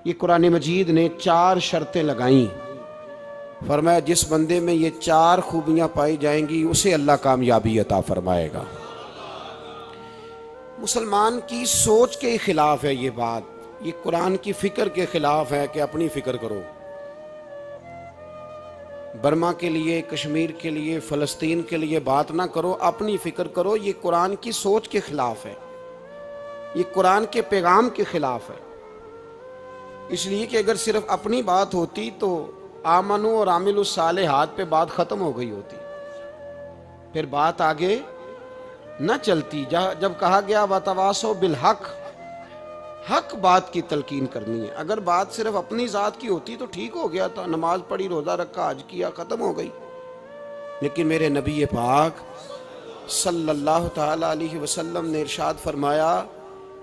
ये कुरान मजीद ने 4 शर्तें लगाई। फरमाया जिस बंदे में ये 4 खूबियां पाई जाएंगी उसे अल्लाह कामयाबी अता फरमाएगा। मुसलमान की सोच के खिलाफ है ये बात, ये कुरान की फिक्र के खिलाफ है कि अपनी फिक्र करो। बर्मा के लिए, कश्मीर के लिए, फ़लस्तीन के लिए बात ना करो, अपनी फिक्र करो। ये कुरान की सोच के खिलाफ है, ये कुरान के पैगाम के खिलाफ है। इसलिए कि अगर सिर्फ अपनी बात होती तो आमनु और आमिलुस सालिहात पे बात खत्म हो गई होती, फिर बात आगे न चलती। जब कहा गया वतवासो बिल हक, हक बात की तलकीन करनी है। अगर बात सिर्फ अपनी ज़ात की होती तो ठीक हो गया था, नमाज पढ़ी, रोज़ा रखा, हज किया, ख़त्म हो गई। लेकिन मेरे नबी पाक सल्लल्लाहु ताला अलैहि वसल्लम ने इरशाद फरमाया,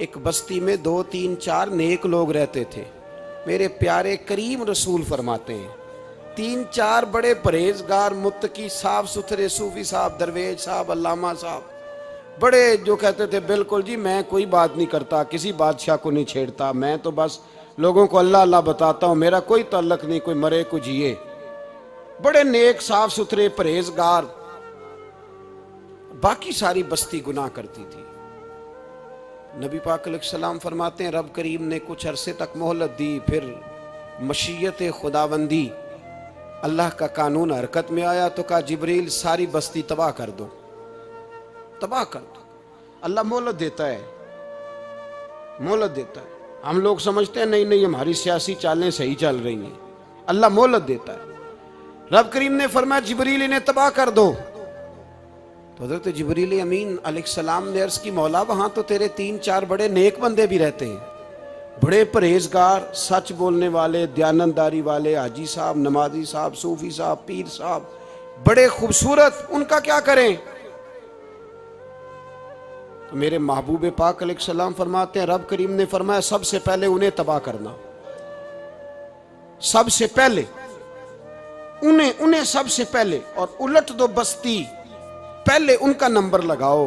एक बस्ती में 2, 3, 4 नेक लोग रहते थे। मेरे प्यारे करीम रसूल फरमाते हैं 3, 4 बड़े परहेजगार, मुत्तकी, साफ सुथरे सूफी साहब, दरवेज साहब, अल्लामा साहब, बड़े जो कहते थे बिल्कुल जी मैं कोई बात नहीं करता, किसी बादशाह को नहीं छेड़ता, मैं तो बस लोगों को अल्लाह अल्लाह बताता हूँ, मेरा कोई ताल्लुक नहीं, कोई मरे कोई जिए। बड़े नेक, साफ सुथरे, परहेजगार। बाकी सारी बस्ती गुनाह करती थी। नबी पाक अलैहिस्सलाम फरमाते हैं रब करीम ने कुछ अरसे तक मोहलत दी, फिर मशीयत खुदाबंदी, अल्लाह का कानून हरकत में आया तो कहा जिब्रील सारी बस्ती तबाह कर दो, तबाह कर दो। अल्लाह मोहलत देता है, मोहलत देता है। हम लोग समझते हैं नहीं नहीं हमारी सियासी चालें सही चल रही हैं, अल्लाह मोहलत देता है। रब करीम ने फरमाया जिब्रील इन्हें तबाह कर दो। तो हज़रत जिब्रील अमीन अलैहिस्सलाम ने अर्ज़ की मौला वहां तो तेरे 3, 4 बड़े नेक बंदे भी रहते हैं, बड़े परहेजगार, सच बोलने वाले, दयानतदारी वाले, हाजी साहब, नमाजी साहब, सूफी साहब, पीर साहब, बड़े खूबसूरत, उनका क्या करें? तो मेरे महबूब पाक अलैहिस्सलाम फरमाते हैं रब करीम ने फरमाया सबसे पहले उन्हें तबाह करना, सबसे पहले उन्हें सबसे पहले, और उलट दो बस्ती, पहले उनका नंबर लगाओ।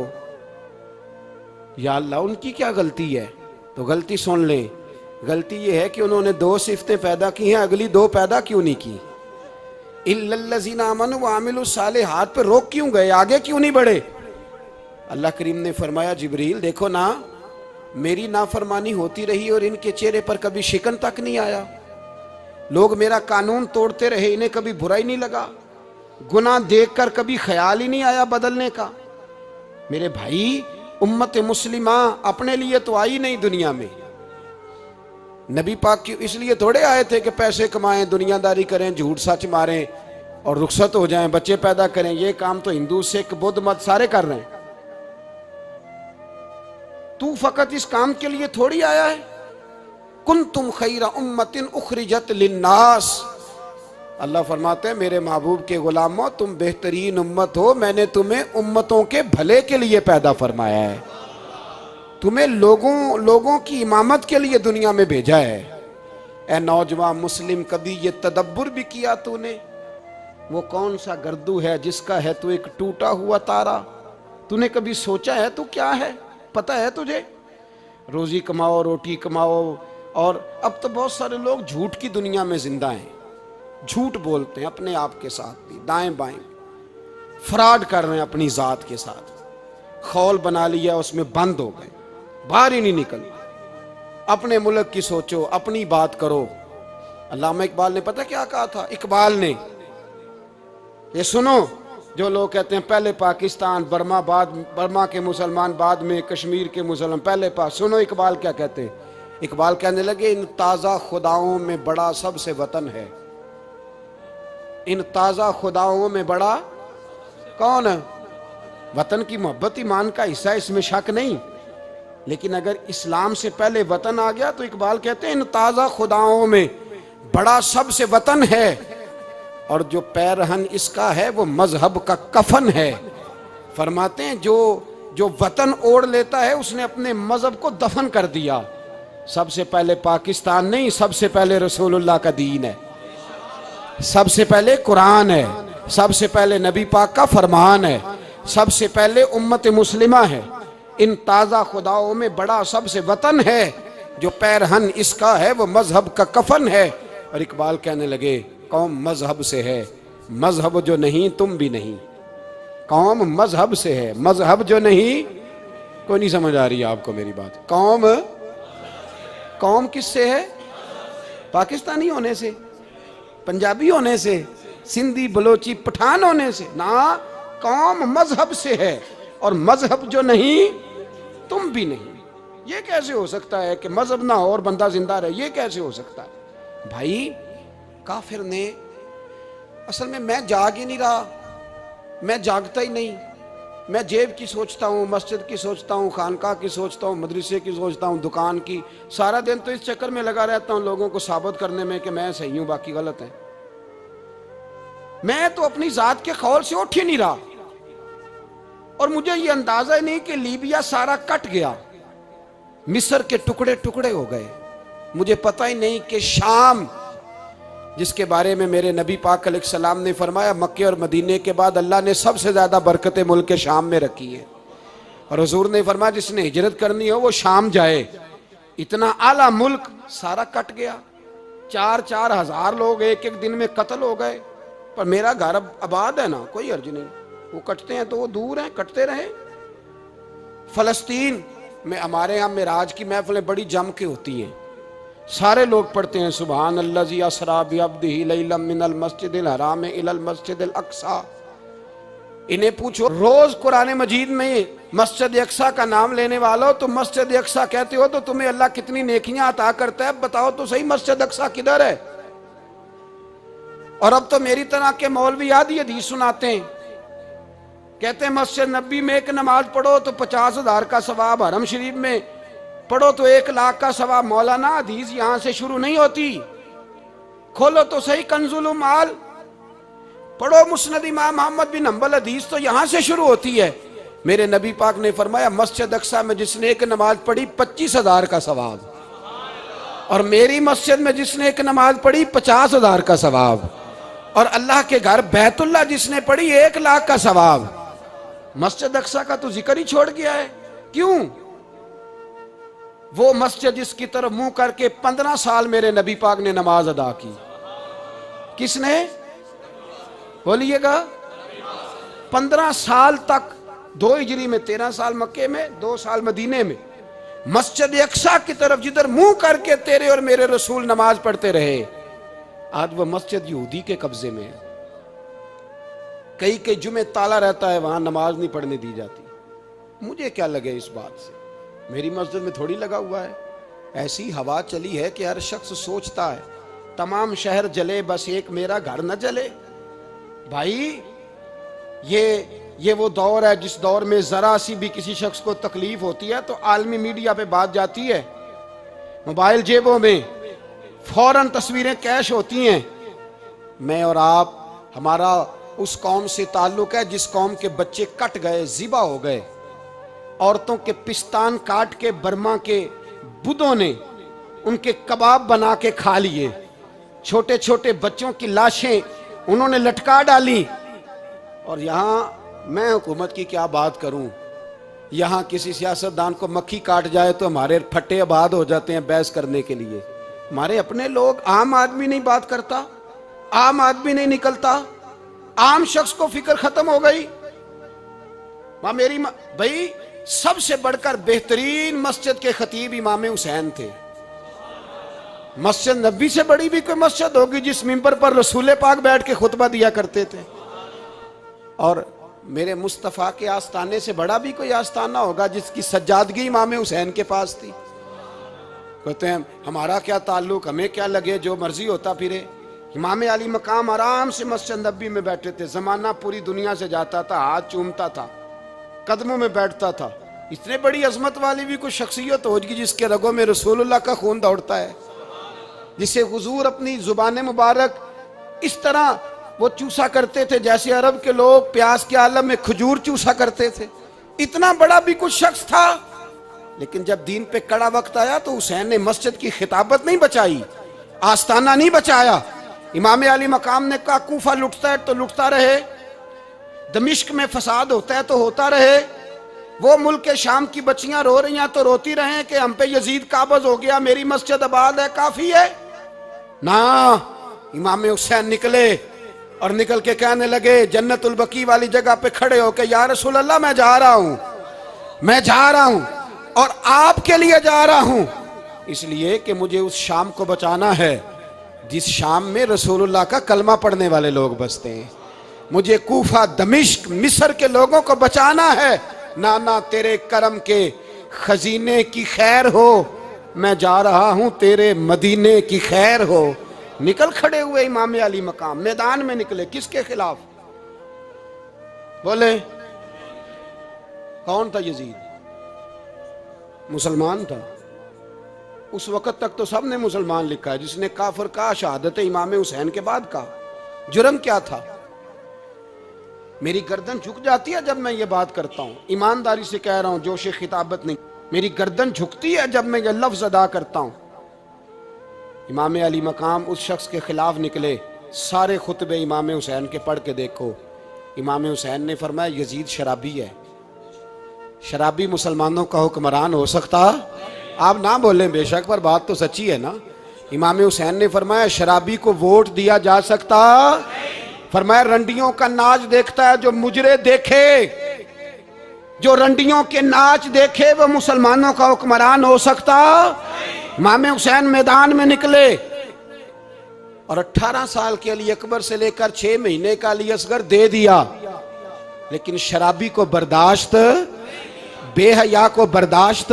या अल्लाह उनकी क्या गलती है? तो गलती सुन लें, गलती यह है कि उन्होंने 2 सिफतें पैदा की हैं, अगली 2 पैदा क्यों नहीं की? इल्लल्लज़ीना आमनु व आमिलुस सालिहात पे रोक क्यों गए, आगे क्यों नहीं बढ़े? अल्लाह करीम ने फरमाया जिब्रील देखो ना, मेरी नाफरमानी होती रही और इनके चेहरे पर कभी शिकन तक नहीं आया। लोग मेरा कानून तोड़ते रहे, इन्हें कभी बुरा ही नहीं लगा, गुनाह देखकर कभी ख्याल ही नहीं आया बदलने का। मेरे भाई उम्मत मुस्लिमा अपने लिए तो आई नहीं दुनिया में, नबी पाक की इसलिए थोड़े आए थे कि पैसे कमाएं, दुनियादारी करें, झूठ सच मारें और रुखसत हो जाएं, बच्चे पैदा करें। ये काम तो हिंदू, सिख, बुद्ध मत सारे कर रहे हैं। तू फकत इस काम के लिए थोड़ी आया है। कुंतुम खैरा उम्मतिन उखरिजत लिन्नास, अल्लाह फरमाते हैं मेरे महबूब के गुलामों तुम बेहतरीन उम्मत हो, मैंने तुम्हें उम्मतों के भले के लिए पैदा फरमाया है, तुम्हें लोगों की इमामत के लिए दुनिया में भेजा है। ए नौजवान मुस्लिम, कभी ये तदब्बुर भी किया तूने? वो कौन सा गर्दू है जिसका है तू एक टूटा हुआ तारा? तूने कभी सोचा है तू क्या है? पता है तुझे? रोजी कमाओ, रोटी कमाओ, और अब तो बहुत सारे लोग झूठ की दुनिया में जिंदा हैं, झूठ बोलते हैं अपने आप के साथ भी, दाएं बाएं फ्रॉड कर रहे हैं अपनी जात के साथ, खौल बना लिया उसमें बंद हो गए, बाहर ही नहीं निकल। अपने मुल्क की सोचो, अपनी बात करो। अल्लामा इकबाल ने पता क्या कहा था? इकबाल ने, ये सुनो, जो लोग कहते हैं पहले पाकिस्तान, बर्मा के मुसलमान बाद में, कश्मीर के मुसलमान पहले सुनो इकबाल क्या कहते हैं। इकबाल कहने लगे इन ताज़ा खुदाओं में बड़ा सबसे वतन है, इन ताज़ा खुदाओं में बड़ा कौन है? वतन की मोहब्बत ईमान का हिस्सा, इसमें शक नहीं। लेकिन अगर इस्लाम से पहले वतन आ गया तो इकबाल कहते हैं इन ताज़ा खुदाओं में बड़ा सबसे वतन है, और जो पैरहन इसका है वो मजहब का कफन है। फरमाते हैं जो वतन ओढ़ लेता है उसने अपने मजहब को दफन कर दिया। सबसे पहले पाकिस्तान नहीं, सबसे पहले रसूलुल्लाह का दीन है, सबसे पहले कुरान है, सबसे पहले नबी पाक का फरमान है, सबसे पहले उम्मत मुस्लिमा है। इन ताज़ा खुदाओं में बड़ा सबसे वतन है, जो पैरहन इसका है वो मजहब का कफन है। और इकबाल कहने लगे कौम मजहब से है, मजहब जो नहीं तुम भी नहीं। कौम मजहब से है, मजहब जो नहीं। कोई नहीं समझ आ रही है आपको मेरी बात? कौम किससे है? पाकिस्तानी होने से, पंजाबी होने से, सिंधी बलोची पठान होने से ना। कौम मजहब से है, और मजहब जो नहीं तुम भी नहीं। ये कैसे हो सकता है कि मजहब ना हो और बंदा जिंदा रहे? ये कैसे हो सकता है भाई? काफिर ने असल में, मैं जाग ही नहीं रहा, मैं जागता ही नहीं। मैं जेब की सोचता हूँ, मस्जिद की सोचता हूँ, खानका की सोचता हूँ, मदरसे की सोचता हूँ, दुकान की। सारा दिन तो इस चक्कर में लगा रहता हूँ लोगों को साबित करने में कि मैं सही हूँ बाकी गलत है। मैं तो अपनी जात के खौल से उठ ही नहीं रहा। और मुझे ये अंदाजा ही नहीं कि लीबिया सारा कट गया, मिस्र के टुकड़े टुकड़े हो गए। मुझे पता ही नहीं कि शाम, जिसके बारे में मेरे नबी पाक अलैहिस्सलाम ने फरमाया मक्के और मदीने के बाद अल्लाह ने सबसे ज्यादा बरकतें मुल्क शाम में रखी है। और हुजूर ने फरमाया जिसने हिजरत करनी हो वो शाम जाए। इतना आला मुल्क सारा कट गया, 4-4 हजार लोग एक एक दिन में कत्ल हो गए। पर मेरा घर अब आबाद है ना, कोई अर्ज नहीं। वो कटते हैं तो वो दूर हैं, कटते रहे। फलस्तीन में हमारे यहाँ मेराज की महफिलें बड़ी जम के होती हैं, सारे लोग पढ़ते हैं सुभान अल्लाज़ी असरा बिअब्दिही लैलन मिनल मस्जिदिल हराम इलल मस्जिदिल अक्सा। इन्हें पूछो रोज कुरान मजीद में मस्जिद अक्सा का नाम लेने वालों, तो मस्जिद अक्सा कहते हो तो तुम्हें अल्लाह कितनी नेकियां अता करता है, बताओ तो सही मस्जिद अक्सा किधर है? और अब तो मेरी तरह के मौलवी आधी हदीस सुनाते हैं, कहते हैं मस्जिद नबी में एक नमाज पढ़ो तो 50,000 का सवाब, हरम शरीफ में पढ़ो तो 1 लाख का सवाब। मौलाना हदीस यहां से शुरू नहीं होती, खोलो तो सही कंजुल माल, पढ़ो मुस्नद इमाम मोहम्मद बिन हंबल, हदीस तो यहां से शुरू होती है। मेरे नबी पाक ने फरमाया मस्जिद अक्सा में जिसने एक नमाज पढ़ी 25,000 का सवाब, और मेरी मस्जिद में जिसने एक नमाज पढ़ी 50,000 का सवाब, और अल्लाह के घर बैतुल्लाह जिसने पढ़ी 1 लाख का सवाब। मस्जिद अक्सा का तो जिक्र ही छोड़ गया है। क्यों? वो मस्जिद जिसकी तरफ मुंह करके 15 साल मेरे नबी पाक ने नमाज अदा की। किसने? बोलिएगा। 15 साल तक, 2 हिजरी में 13 साल मक्के में, 2 साल मदीने में, मस्जिद अक्सा की तरफ जिधर मुंह करके तेरे और मेरे रसूल नमाज पढ़ते रहे। आज वो मस्जिद यहूदी के कब्जे में है। कई जुमे ताला रहता है, वहां नमाज नहीं पढ़ने दी जाती। मुझे क्या लगे इस बात से? मेरी मस्जिद में थोड़ी लगा हुआ है। ऐसी हवा चली है कि हर शख्स सोचता है तमाम शहर जले बस एक मेरा घर न जले। भाई ये वो दौर है जिस दौर में जरा सी भी किसी शख्स को तकलीफ होती है तो आलमी मीडिया पे बात जाती है, मोबाइल जेबों में फौरन तस्वीरें कैश होती हैं। मैं और आप, हमारा उस कौम से ताल्लुक है जिस कौम के बच्चे कट गए, ज़िबा हो गए, औरतों के पिस्तान काट के बर्मा के बुद्धों ने उनके कबाब बना के खा लिए, छोटे छोटे बच्चों की लाशें उन्होंने लटका डाली। और यहाँ मैं हुकूमत की क्या बात करूं, यहाँ किसी सियासतदान को मक्खी काट जाए तो हमारे फट्टे आबाद हो जाते हैं बहस करने के लिए। हमारे अपने लोग, आम आदमी नहीं बात करता, आम आदमी नहीं निकलता, आम शख्स को फिक्र खत्म हो गई। मेरी भाई सबसे बढ़कर बेहतरीन मस्जिद के खतीब इमाम हुसैन थे। मस्जिद नबी से बड़ी भी कोई मस्जिद होगी जिस मिंबर पर रसूल पाक बैठ के खुतबा दिया करते थे? और मेरे मुस्तफ़ा के आस्ताने से बड़ा भी कोई आस्ताना होगा जिसकी सज्जादगी इमाम हुसैन के पास थी? कहते हैं हमारा क्या ताल्लुक, हमें क्या लगे, जो मर्जी होता फिरे। इमाम अली मकाम आराम से मस्जिद नबी में बैठे थे, जमाना पूरी दुनिया से जाता था, हाथ चूमता था, कदमों में बैठता था। इतने बड़ी अजमत वाली भी कोई शख्सियत होगी जिसके रगों में रसूलुल्लाह का खून दौड़ता है, जिसे हुजूर अपनी जुबान मुबारक इस तरह वो चूसा करते थे जैसे अरब के लोग प्यास के आलम में खजूर चूसा करते थे। इतना बड़ा भी कुछ शख्स था, लेकिन जब दीन पे कड़ा वक्त आया तो हुसैन ने मस्जिद की खिताबत नहीं बचाई, आस्ताना नहीं बचाया। इमाम अली मकाम ने कहा कूफा लुटता है तो लुटता रहे, दमिश्क में फसाद होता है तो होता रहे, वो मुल्क के शाम की बच्चियां रो रही हैं तो रोती रहें कि हम पे यजीद काबज हो गया, मेरी मस्जिद आबाद है, काफी है ना। इमाम हुसैन निकले और निकल के कहने लगे जन्नतुल बकी वाली जगह पे खड़े होके, या रसूल अल्लाह मैं जा रहा हूं, मैं जा रहा हूं और आपके लिए जा रहा हूं, इसलिए कि मुझे उस शाम को बचाना है जिस शाम में रसूलुल्लाह का कलमा पढ़ने वाले लोग बसते हैं। मुझे कूफा, दमिश्क, मिस्र के लोगों को बचाना है। नाना तेरे करम के खजीने की खैर हो, मैं जा रहा हूं तेरे मदीने की खैर हो। निकल खड़े हुए इमाम अली मकाम, मैदान में निकले। किसके खिलाफ? बोले कौन था? यजीद मुसलमान था। उस वक्त तक तो सबने मुसलमान लिखा है, जिसने काफिर कहा शहादत इमाम हुसैन के बाद कहा। जुर्म क्या था? मेरी गर्दन झुक जाती है जब मैं ये बात करता हूं, ईमानदारी से कह रहा हूं, जोश खिताबत नहीं। मेरी गर्दन झुकती है जब मैं ये लफ्ज अदा करता हूं। इमाम अली मकाम उस शख्स के खिलाफ निकले। सारे खुतबे इमाम हुसैन के पढ़ के देखो। इमाम हुसैन ने फरमाया यजीद शराबी है। शराबी मुसलमानों का हुक्मरान हो सकता? आप ना बोलें बेशक, पर बात तो सच्ची है ना। इमाम हुसैन ने फरमाया शराबी को वोट दिया जा सकता? फरमाया रंडियों का नाच देखता है जो मुजरे देखे, जो रंडियों के नाच देखे वो मुसलमानों का हुक्मरान हो सकता? इमाम हुसैन मैदान में निकले और 18 साल के अली अकबर से लेकर 6 महीने का अली असगर दे दिया, लेकिन शराबी को बर्दाश्त, बेहया को बर्दाश्त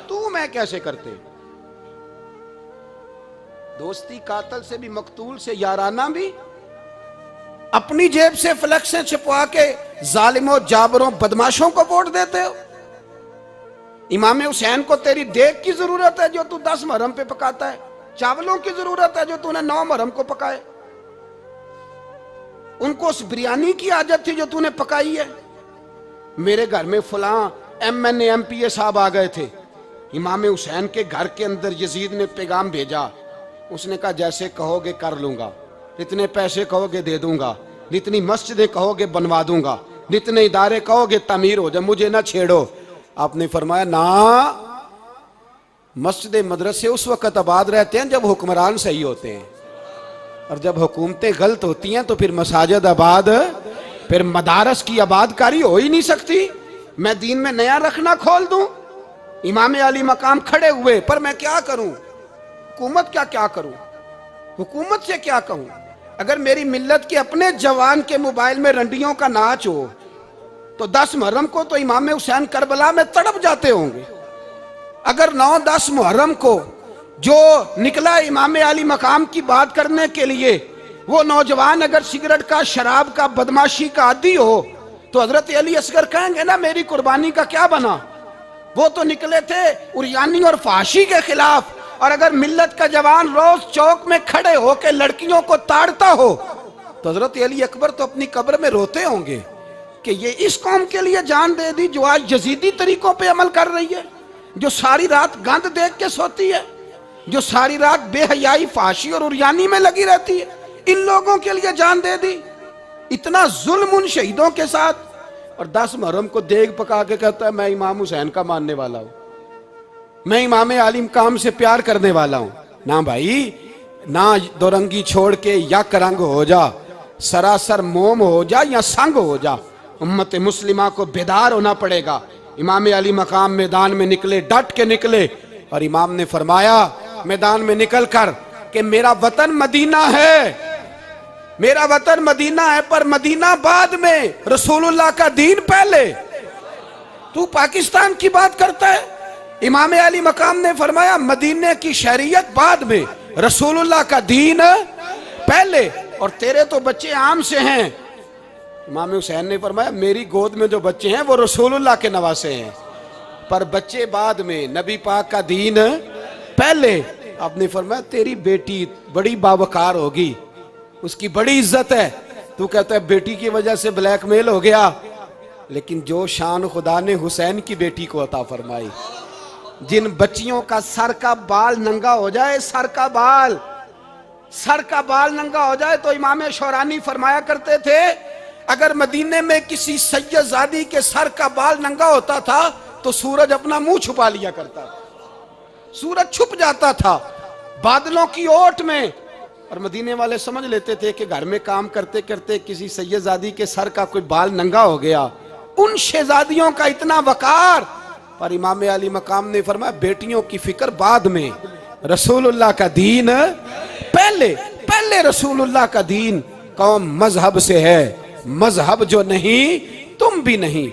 तू मैं कैसे करते? दोस्ती कातल से भी, मकतूल से याराना भी, अपनी जेब से फ्लेक्सें छिपवा के जालिमों, जाबरों, बदमाशों को वोट देते हो। इमाम हुसैन को तेरी देग की जरूरत है जो तू 10 मुहर्रम पे पकाता है, चावलों की जरूरत है जो तूने 9 मुहर्रम को पकाए। उनको उस बिरयानी की आदत थी जो तूने पकाई है। मेरे घर में फलां MNA MPA साहब आ गए थे। इमाम हुसैन के घर के अंदर यजीद ने पैगाम भेजा। उसने कहा जैसे कहोगे कर लूंगा, जितने पैसे कहोगे दे दूंगा, जितनी मस्जिदें कहोगे बनवा दूंगा, जितने इदारे कहोगे तमीर हो जाए, मुझे ना छेड़ो। आपने फरमाया ना, मस्जिद मदरसे उस वक्त आबाद रहते हैं जब हुक्मरान सही होते हैं, और जब हुकूमतें गलत होती हैं तो फिर मसाजिद आबाद, फिर मदारस की आबादकारी हो ही नहीं सकती। मैं दीन में नया रखना खोल दूं? इमाम अली मकाम खड़े हुए, पर मैं क्या करूं? हुकूमत क्या करूं? हुकूमत से क्या कहूं? अगर मेरी मिल्लत के अपने जवान के मोबाइल में रंडियों का नाच हो तो 10 मुहर्रम को तो इमाम हुसैन करबला में तड़प जाते होंगे। अगर 9-10 मुहर्रम को जो निकला इमाम अली मकाम की बात करने के लिए, वो नौजवान अगर सिगरेट का, शराब का, बदमाशी का आदी हो तो हजरत अली असगर कहेंगे ना मेरी कुर्बानी का क्या बना? वो तो निकले थे उरियानी और फाशी के खिलाफ। और अगर मिल्लत का जवान रोज चौक में खड़े होकर लड़कियों को ताड़ता हो तो हजरत अली अकबर तो अपनी कब्र में रोते होंगे कि ये इस कौम के लिए जान दे दी जो आज यजीदी तरीकों पे अमल कर रही है, जो सारी रात गंद देख के सोती है, जो सारी रात बेहयाई, फाशी और उरियानी में लगी रहती है। इन लोगों के लिए जान दे दी। इतना जुल्म उन शहीदों के साथ, और 10 मुहर्रम को देग पका के कहता है मैं इमाम हुसैन का मानने वाला हूं, मैं इमाम अली मकाम से प्यार करने वाला हूं। ना भाई ना, दोरंगी छोड़ के यक रंग हो जा, सरासर मोम हो जा या संग हो जा, उम्मत मुस्लिमा को बेदार होना पड़ेगा। इमाम अली मकाम मैदान में निकले, डट के निकले, और इमाम ने फरमाया मैदान में निकल कर कि मेरा वतन मदीना है, मेरा वतन मदीना है, पर मदीना बाद में, रसूलुल्लाह का दीन पहले। तू पाकिस्तान की बात करता है। इमाम अली मकाम ने फरमाया मदीने की शरीयत बाद में, रसूलुल्लाह का दीन पहले, और तेरे तो बच्चे आम से हैं। इमाम हुसैन ने फरमाया मेरी गोद में जो बच्चे हैं वो रसूलुल्लाह के नवासे हैं, पर बच्चे बाद में, नबी पाक का दीन पहले। आपने फरमाया तेरी बेटी बड़ी बावकार होगी, उसकी बड़ी इज्जत है, तू कहता है बेटी की वजह से ब्लैकमेल हो गया। लेकिन जो शान खुदा ने हुसैन की बेटी को अता फरमाई, जिन बच्चियों का सर का बाल नंगा हो जाए, सर का बाल नंगा हो जाए, तो इमाम शौरानी फरमाया करते थे अगर मदीने में किसी सैयदजादी के सर का बाल नंगा होता था तो सूरज अपना मुंह छुपा लिया करता था, सूरज छुप जाता था बादलों की ओट में। और मदीने वाले समझ लेते थे कि घर में काम करते करते किसी सैयदजादी के सर का कोई बाल नंगा हो गया। उन शहजादियों का इतना वकार, पर इमाम अली मकाम ने फरमाया बेटियों की फिक्र बाद में, रसूलुल्लाह का दीन पहले। पहले रसूलुल्लाह का दीन कौम मजहब से है, मजहब जो नहीं तुम भी नहीं।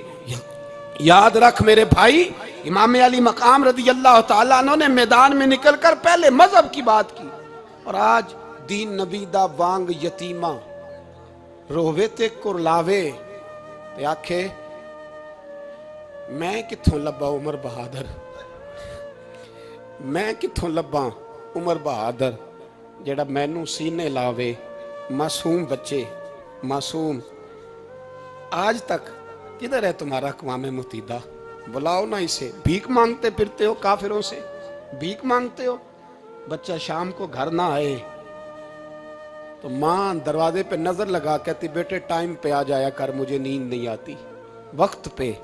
याद रख मेरे भाई, इमाम अली मकाम रदी अल्लाह ताला अन्हु ने मैदान में निकलकर पहले मजहब की बात की। और आज दीन नबी दा वांग यतीमा रोवे ते कुरलावे ते आखे मैं किथों लब्बा उमर बहादुर, मैं किथों लब्बा उमर बहादुर जेड़ा मैनू सीने लावे। मासूम बच्चे, मासूम। आज तक किधर है तुम्हारा अक़वाम मुत्तहिदा? बुलाओ ना इसे। भीख मांगते फिरते हो, काफिरों से भीख मांगते हो। बच्चा शाम को घर ना आए तो माँ दरवाजे पे नजर लगा कहती बेटे टाइम पे आ जाया कर, मुझे नींद नहीं आती। वक्त पे।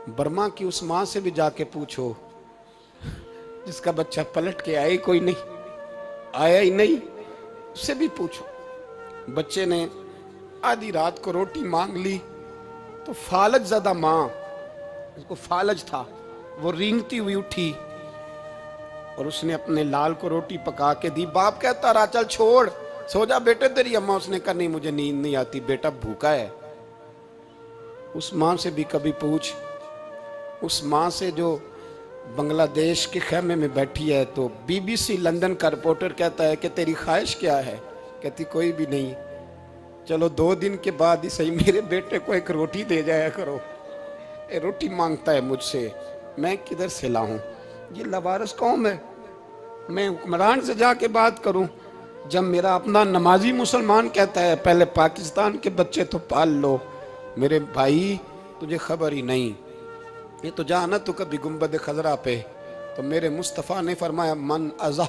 बर्मा की उस माँ से भी जाके पूछो जिसका बच्चा पलट के आया ही कोई नहीं, आया ही नहीं, उससे भी पूछो। बच्चे ने आधी रात को रोटी मांग ली तो फालज ज़्यादा माँ, उसको फालज था, वो रेंगती हुई उठी और उसने अपने लाल को रोटी पका के दी। बाप कहता रहा चल छोड़, सो जा बेटे तेरी अम्मा। उसने कहा नहीं मुझे नींद नहीं आती, बेटा भूखा है। उस माँ से भी कभी पूछ, उस माँ से जो बांग्लादेश के खेमे में बैठी है। तो BBC लंदन का रिपोर्टर कहता है कि तेरी ख्वाहिश क्या है? कहती कोई भी नहीं, चलो 2 दिन के बाद ही सही मेरे बेटे को एक रोटी दे जाया करो। ये रोटी मांगता है मुझसे, मैं किधर से लाऊं? ये लवारस कौम है, मैं हुक्मरान से जाके बात करूं? जब मेरा अपना नमाजी मुसलमान कहता है पहले पाकिस्तान के बच्चे तो पाल लो। मेरे भाई तुझे खबर ही नहीं, ये तो जाना तो कभी गुंबद खजरा पे, तो मेरे मुस्तफ़ा ने फरमाया मन अज़ा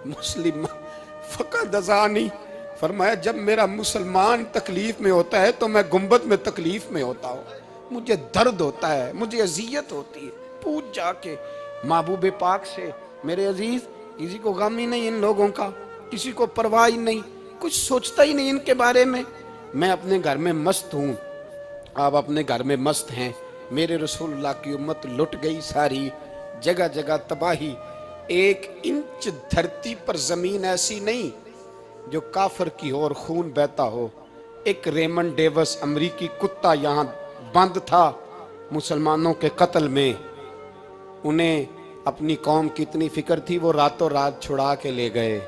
मुस्लिम फ़क़द अज़ानी। फरमाया जब मेरा मुसलमान तकलीफ में होता है तो मैं गुंबद में तकलीफ में होता हूँ, मुझे दर्द होता है, मुझे अजियत होती है। पूछ जाके महबूब पाक से। मेरे अजीज, किसी को गम ही नहीं इन लोगों का, किसी को परवाह ही नहीं, कुछ सोचता ही नहीं इनके बारे में। मैं अपने घर में मस्त हूँ, आप अपने घर में मस्त हैं। मेरे रसूलुल्लाह की उम्मत लुट गई सारी, जगह जगह तबाही। 1 इंच धरती पर जमीन ऐसी नहीं जो काफिर की हो और खून बहता हो। एक रेमंड डेविस अमरीकी कुत्ता यहाँ बंद था मुसलमानों के कत्ल में। उन्हें अपनी कौम की इतनी फिक्र थी, वो रातों रात छुड़ा के ले गए।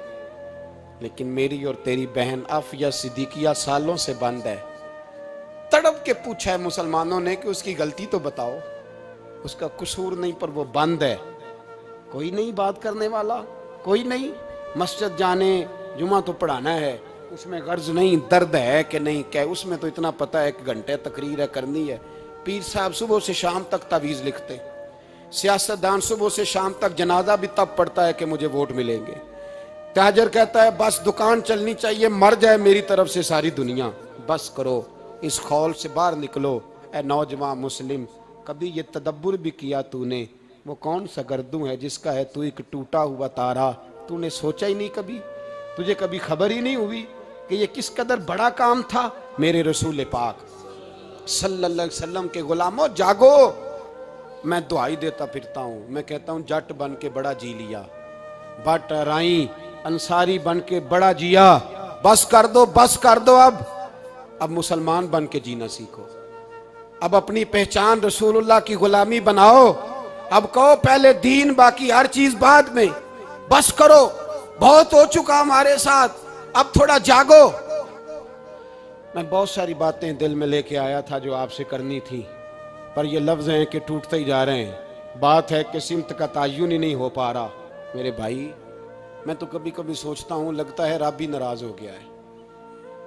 लेकिन मेरी और तेरी बहन आफिया सिद्दीकिया सालों से बंद है। तड़प के पूछा है मुसलमानों ने कि उसकी गलती तो बताओ, उसका कसूर नहीं, पर वो बंद है। कोई नहीं बात करने वाला, कोई नहीं। मस्जिद जाने, जुमा तो पढ़ाना है, उसमें गर्ज नहीं, दर्द है कि नहीं क्या, उसमें तो इतना पता है 1 घंटे तकरीर है करनी है। पीर साहब सुबह से शाम तक तावीज़ लिखते, सियासतदान सुबह से शाम तक जनाजा भी तब पड़ता है कि मुझे वोट मिलेंगे। ताजर कहता है बस दुकान चलनी चाहिए, मर जाए मेरी तरफ से सारी दुनिया। बस करो, इस खौल से बाहर निकलो। ए नौजवान मुस्लिम, कभी ये तदब्बुर भी किया तूने? वो कौन सा गर्दू है जिसका है तू एक टूटा हुआ तारा? तूने सोचा ही नहीं कभी? तुझे कभी खबर ही नहीं हुई कि ये किस कदर बड़ा काम था? मेरे रसूल पाक सल्लल्लाहु अलैहि वसल्लम के गुलामों जागो। मैं दुआई देता फिरता हूँ, मैं कहता हूँ जट बन के बड़ा जी लिया, बट राई अंसारी बन के बड़ा जिया। बस कर दो, बस कर दो। अब मुसलमान बन के जीना सीखो। अब अपनी पहचान रसूलुल्लाह की गुलामी बनाओ। अब कहो पहले दीन, बाकी हर चीज बाद में। बस करो, बहुत हो चुका हमारे साथ, अब थोड़ा जागो। मैं बहुत सारी बातें दिल में लेके आया था जो आपसे करनी थी, पर ये लफ्ज हैं कि टूटते ही जा रहे हैं। बात है कि सिमत का तायुन ही नहीं हो पा रहा। मेरे भाई, मैं तो कभी कभी सोचता हूँ लगता है रब भी नाराज हो गया है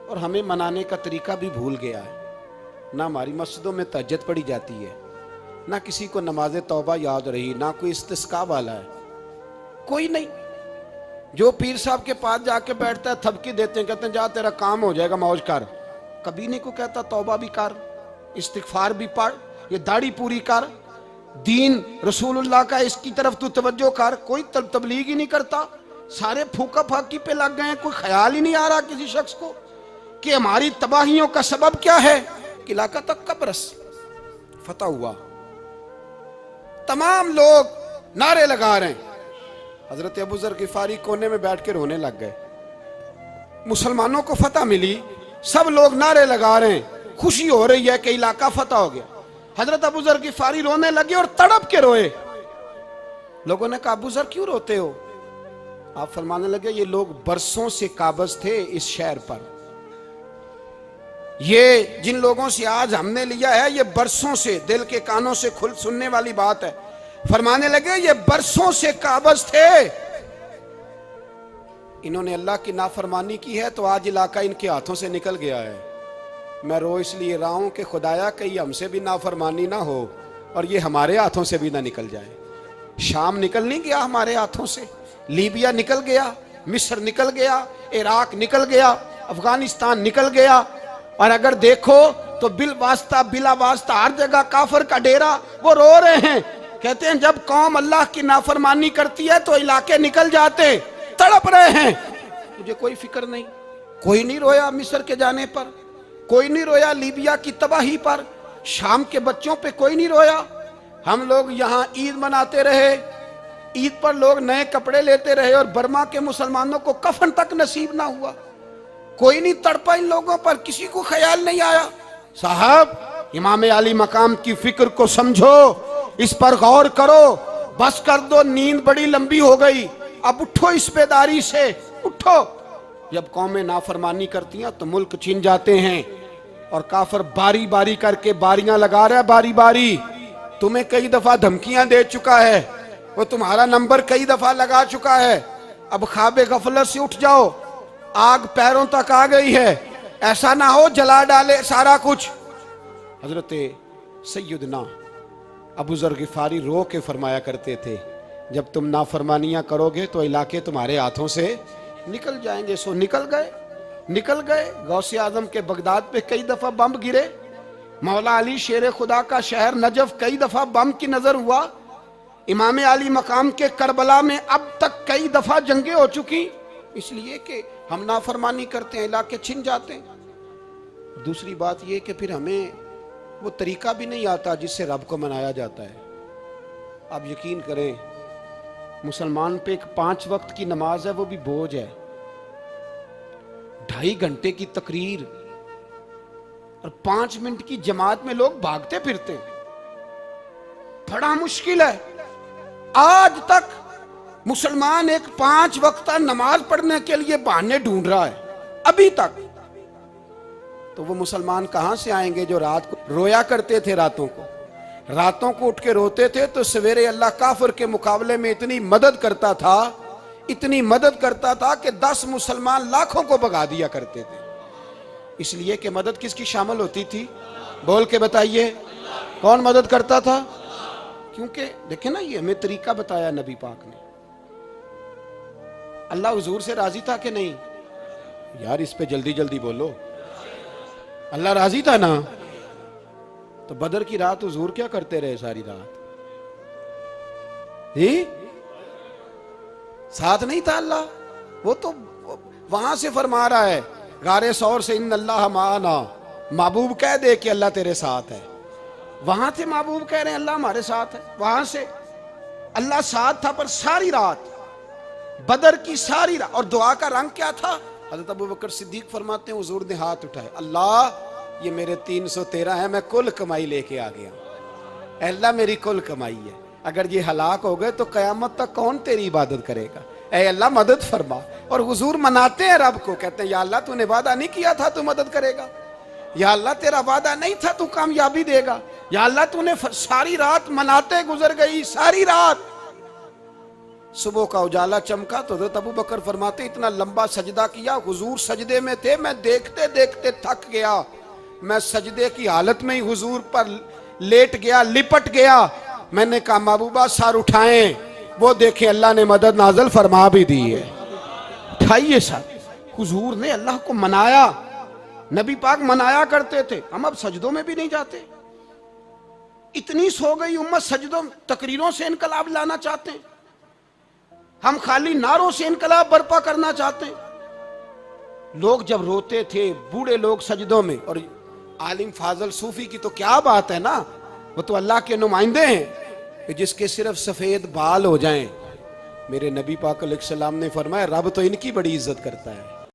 और हमें मनाने का तरीका भी भूल गया है। ना हमारी मस्जिदों में तहज्जुद पढ़ी जाती है, ना किसी को नमाज तौबा याद रही, ना कोई इस्तिस्का वाला है, कोई नहीं। जो पीर साहब के पास जाके बैठता है थपकी देते हैं, कहते हैं जा तेरा काम हो जाएगा, मौज कर। कभी नहीं को कहता तौबा भी कर, इस्तिगफार भी पढ़, ये दाढ़ी पूरी कर, दीन रसूलुल्लाह का इसकी तरफ तू तवज्जो कर। कोई तबलीग ही नहीं करता, सारे फूका फाकी पे लग गए हैं। कोई ख्याल ही नहीं आ रहा किसी शख्स को कि हमारी तबाहियों का सबब क्या है। कि इलाका तक का बरस फतह हुआ, तमाम लोग नारे लगा रहे हैं। हजरत अबू ज़र गिफारी कोने में बैठ के रोने लग गए। मुसलमानों को फतह मिली, सब लोग नारे लगा रहे हैं, खुशी हो रही है कि इलाका फतह हो गया। हजरत अबू ज़र गिफारी रोने लगे और तड़प के रोए। लोगों ने कहा अबू ज़र क्यों रोते हो? आप फरमाने लगे ये लोग बरसों से काबज थे इस शहर पर, ये जिन लोगों से आज हमने लिया है ये बरसों से, दिल के कानों से खुल सुनने वाली बात है। फरमाने लगे ये बरसों से काबज थे, इन्होंने अल्लाह की नाफरमानी की है तो आज इलाका इनके हाथों से निकल गया है। मैं रो इसलिए रहा हूं कि खुदाया कहीं हमसे भी नाफरमानी ना हो और ये हमारे हाथों से भी ना निकल जाए। शाम निकल नहीं गया हमारे हाथों से, लीबिया निकल गया, मिस्र निकल गया, इराक निकल गया, अफगानिस्तान निकल गया। और अगर देखो तो बिल वास्ता बिला वास्ता हर जगह काफर का डेरा। वो रो रहे हैं, कहते हैं जब कौम अल्लाह की नाफरमानी करती है तो इलाके निकल जाते, तड़प रहे हैं। मुझे कोई फिक्र नहीं, कोई नहीं रोया मिस्र के जाने पर, कोई नहीं रोया लीबिया की तबाही पर, शाम के बच्चों पे कोई नहीं रोया। हम लोग यहाँ ईद मनाते रहे, ईद पर लोग नए कपड़े लेते रहे और बर्मा के मुसलमानों को कफन तक नसीब ना हुआ। कोई नहीं तड़पा इन लोगों पर, किसी को ख्याल नहीं आया। साहब इमाम अली मकाम की फिक्र को समझो, इस पर गौर करो, बस कर दो, नींद बड़ी लंबी हो गई, अब उठो इस बेदारी से, उठो। जब कौमें नाफरमानी करती हैं तो मुल्क छिन जाते हैं और काफर बारी बारी करके बारियां लगा रहा है, बारी बारी। तुम्हें कई दफा धमकियां दे चुका है, वो तुम्हारा नंबर कई दफा लगा चुका है। अब ख्वाबे गफलत से उठ जाओ, आग पैरों तक आ गई है, ऐसा ना हो जला डाले सारा कुछ। हजरत सैयदना अबू ज़र गिफारी रो के फरमाया करते थे जब तुम नाफरमानियां करोगे तो इलाके तुम्हारे हाथों से निकल जाएंगे। सो निकल गए, निकल गए। गौसे आजम के बगदाद पे कई दफा बम गिरे, मौला अली शेर खुदा का शहर नजफ कई दफा बम की नजर हुआ, इमाम अली मकाम के करबला में अब तक कई दफा जंगें हो चुकी, इसलिए कि हम नाफरमानी करते हैं, इलाके छिन जाते हैं। दूसरी बात यह कि फिर हमें वो तरीका भी नहीं आता जिससे रब को मनाया जाता है। आप यकीन करें, मुसलमान पे एक 5 वक्त की नमाज है, वो भी बोझ है। 2.5 घंटे की तकरीर और 5 मिनट की जमात में लोग भागते फिरते, बड़ा मुश्किल है। आज तक मुसलमान एक 5 वक्त नमाज पढ़ने के लिए बहाने ढूंढ रहा है अभी तक। तो वो मुसलमान कहां से आएंगे जो रात को रोया करते थे, रातों को उठ के रोते थे तो सवेरे अल्लाह काफिर के मुकाबले में इतनी मदद करता था, इतनी मदद करता था कि 10 मुसलमान लाखों को भगा दिया करते थे। इसलिए कि मदद किसकी शामिल होती थी? बोल के बताइए, कौन मदद करता था? क्योंकि देखे ना, ये हमें तरीका बताया नबी पाक ने। अल्लाह हुजूर से राजी था कि नहीं? यार इस पे जल्दी जल्दी बोलो। अल्लाह राजी था ना? तो बदर की रात हुजूर क्या करते रहे सारी रात? ही साथ नहीं था अल्लाह? वो तो वहां से फरमा रहा है गारे सौर से, इन अल्लाह माना। महबूब कह दे कि अल्लाह तेरे साथ है। वहां थे महबूब कह रहे हैं अल्लाह हमारे साथ है। वहां से अल्लाह साथ था, पर सारी रात, बदर की सारी रात। और दुआ का रंग क्या था? हज़रत अबू बकर सिद्दीक फरमाते हैं हुजूर ने हाथ उठाए, अल्लाह ये मेरे 313 है, मैं कुल कमाई लेके आ गया। अल्लाह मेरी कुल कमाई है, अगर ये हलाक हो गए तो कयामत तक कौन तेरी इबादत करेगा? ऐ अल्लाह मदद फरमा। और हुजूर मनाते हैं रब को, कहते हैं या अल्लाह तूने वादा नहीं किया था तू मदद करेगा, या अल्लाह तेरा वादा नहीं था तू कामयाबी देगा, या अल्लाह तूने सारी रात मनाते गुजर गई, सारी रात। सुबह का उजाला चमका तो हज़रत अबू बकर फरमाते इतना लंबा सजदा किया, हुजूर सजदे में थे, मैं देखते देखते थक गया, मैं सजदे की हालत में ही हुजूर पर लेट गया, लिपट गया। मैंने कहा महबूबा सर उठाएं, वो देखें अल्लाह ने मदद नाज़िल फरमा भी दी है। उठाइए सर। हुजूर ने अल्लाह को मनाया, नबी पाक मनाया करते थे, हम अब सजदों में भी नहीं जाते। इतनी सो गई उम्मत, सजदों तकरीरों से इनकलाब लाना चाहते हैं, हम खाली नारों से इनकलाब बर्पा करना चाहते हैं। लोग जब रोते थे, बूढ़े लोग सजदों में, और आलिम फाजल सूफी की तो क्या बात है ना, वो तो अल्लाह के नुमाइंदे हैं कि जिसके सिर्फ सफेद बाल हो जाएं। मेरे नबी पाक अलैहिस्सलाम ने फरमाया रब तो इनकी बड़ी इज्जत करता है।